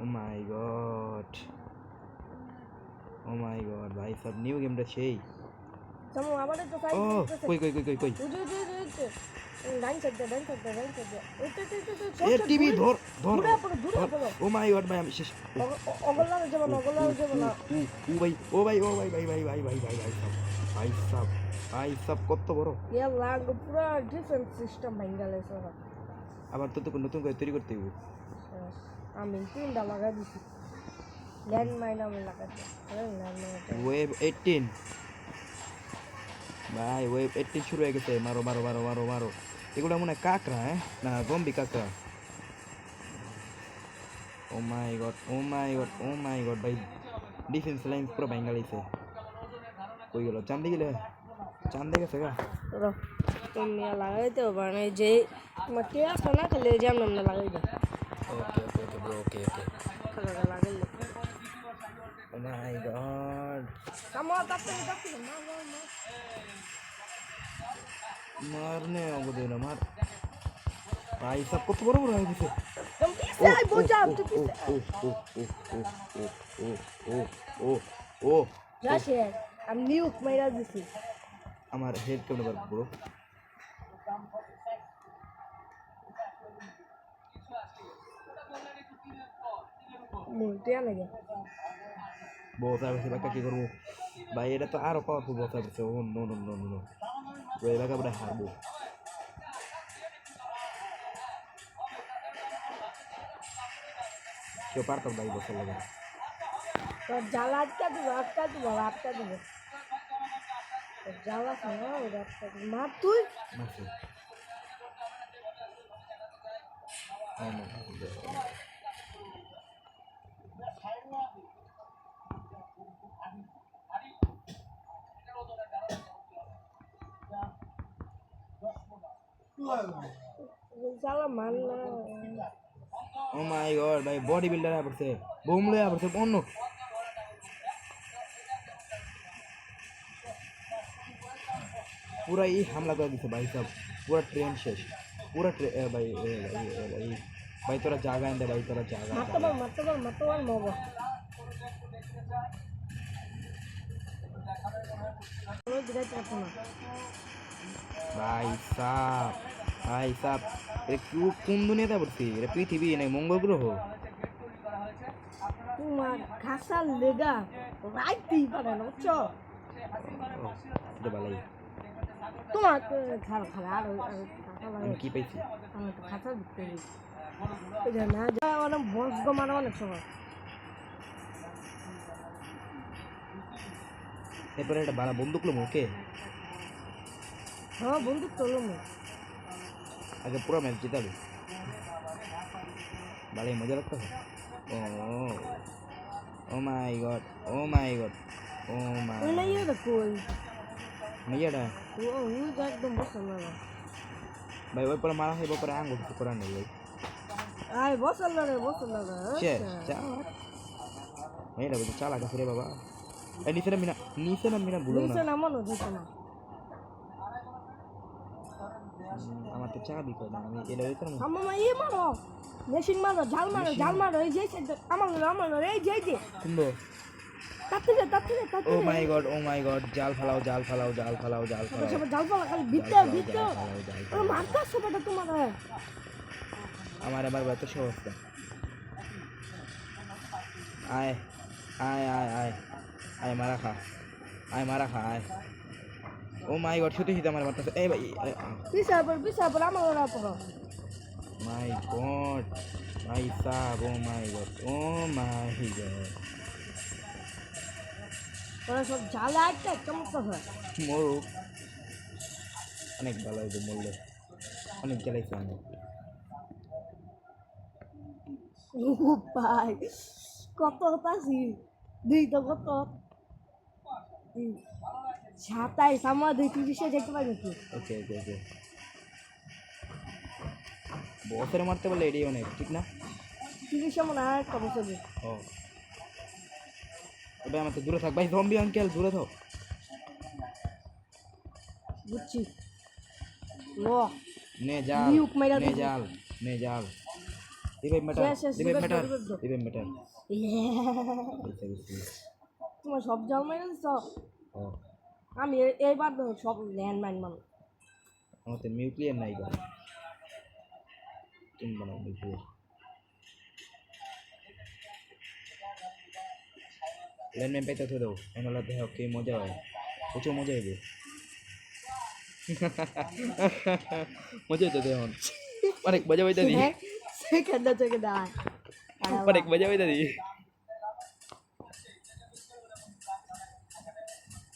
ও মাই god, ও মাই god ভাই সব new গেমটা সেই। Kamu apa deh tuh kayak ও কই কই কই কই কই Udah. Lain saja. Itu. এ টিভি ধর ধর Dura ধর। apa? ও মাই গড ভাই আমি শেষ। Ogollar aja mana. ও ভাই ও ভাই ও ভাই ভাই ভাই ভাই ভাই ভাই ভাই সব ভাই সব ভাই সব কত বড়। Ya lag pura different system Bangladesh orang. আবার তো তো নতুন করে তৈরি করতে হবে। আমি তিনটা লাগাই দিছি ল্যান্ড মাইন আমি লাগাচ্ছি ওয়েব 18 ভাই ওয়েব 18 শুরু হয়ে গেছে। মারো মারো মারো মারো মারো। এগুলো মনে হয় কাকড়া, হ্যাঁ না জম্বি কাকড়া। ও মাই গড ও মাই গড ও মাই গড ভাই ডিফেন্স লাইন পুরো ভেঙে গেছে। কই গেল চান্দে গেলে চান্দে গেছে গা। তুমি লাগাইতে হবে না যে তোমার কে আসে না খালি যে আমরা লাগাই দাও। ওকে ওকে ওকে ব্রো ওকে ওকে খালি লাগাইলে ও মাই গড কামো তাতে মারনে ওগো দেনা মার ভাই সব কত বড় বড় হয়ে গেছে। তুমি পিছে বোঝা তুই ও ও যাচ্ছে আমি নিউক মাইরা দিছি আমার হেড কেমন বার ব্রো। মুলতে লাগে বহুত আছে বাকা কি করব ভাই, এটা তো আরো পাওয়ারফুল বহুত আছে। ও নো নো নো নো ওই বাকা বড় হারবো। কেউ পারতাম ভাই বসে লাগে তো জ্বালা আটকা দিব জ্বালা না ওটা মার তুই মাসে জ্বালা মান না। ও মাই গড ভাই বডি বিল্ডার আয়া পড়ছে, বুম লয়া পড়ছে অন্য पूरा ही हमला कर दिया भाई साहब। पूरा ट्रेन शेष पूरा भाई भाई भाई तोरा जागा अंदर भाई तोरा जागा मत बल मोबो भाई साहब ये क्यों कौन दुनिया था बरसी ये पृथ्वी नहीं मंगल ग्रह তোমার ঘাসার লেগা রাইতেই পারে না বুঝছো এটা ভালোই তোমার খালা আর আমি কি পাইছি আমার তো খাতা দিতে এটা না যা অনেক বস গো মারা অনেক সময় এরপরে একটা বাড়া বন্দুক লো মুখে। হ্যাঁ বন্দুক তোলো আগে পুরো ম্যাচ জিতাবে ভালোই মজা লাগতো। ও মাই গড ও মাই গড ও মাই ওই না ইয়ে কই মেয়েটা ও একদম বসে না ভাই ওই পরে মারা হইব পরে আঙ্গুল কিছু করার নেই ভাই। আয় বসল না শেষ চা মেয়েটা বলছে চালা গেছে রে বাবা। এই নিচে নামিনা ভুলো না নিচে নামানো যেত না আমার তো চা বিকো না আমি এটা হইতো না মামা ইয়ে মারো মেশিন মারো ঝাল মারো এই যে আমার এই যে কুম্বো তাতে ও মাই গড জাল ফালাও জাল পালা খালি ভিতরে ও মারতা সবটা তোমার আমার আবার এত সহজ না। আয় আয় আয় আয় আয় মারা খা আয় ও মাই গড সত্যি আমার মারতেছে এই ভাই পিছাবার আমার ওরা পড়ো মাই গড ভাই সাব ও মাই গড ওরা সব জ্বালা একটা চমৎকার হয় মরুক অনেক ভালো হয়েছে মরলে অনেক জ্বালাইছে অনেক ভাই কত হতাছি দুই তো কত 27 আমার 30 যেতে পারি নাকি ওকে বসের মারতে বলে এডি অনেক ঠিক না 30 মনে হয় একটা বছর ও এবার আমার তো দূরে থাক ভাই জম্বি আঙ্কেল দূরে থাক বুঝছি লো নে জাল রিভাইভ ম্যাটার শেষ, শেষ, রিভাইভ revive ম্যাটার দাও, revive দাও। রিভাইভ ম্যাটার তোমার সব জল মাইনে দিছো? ও আমি এইবার তো সব ল্যান্ড মাইন মানুষ। আমাদের নিউক্লিয়ার নাই গো তুমি বানাও নিউক্লিয়ার ল্যান্ডম্যান পাইতে থে দাও এনলা দেহ কি মজা হয় প্রচুর মজা হইবে মজা হইতে দে এখন অনেক মজা হইতে দি সেখানটা থেকে দাঁড়ায় অনেক মজা হইতে দি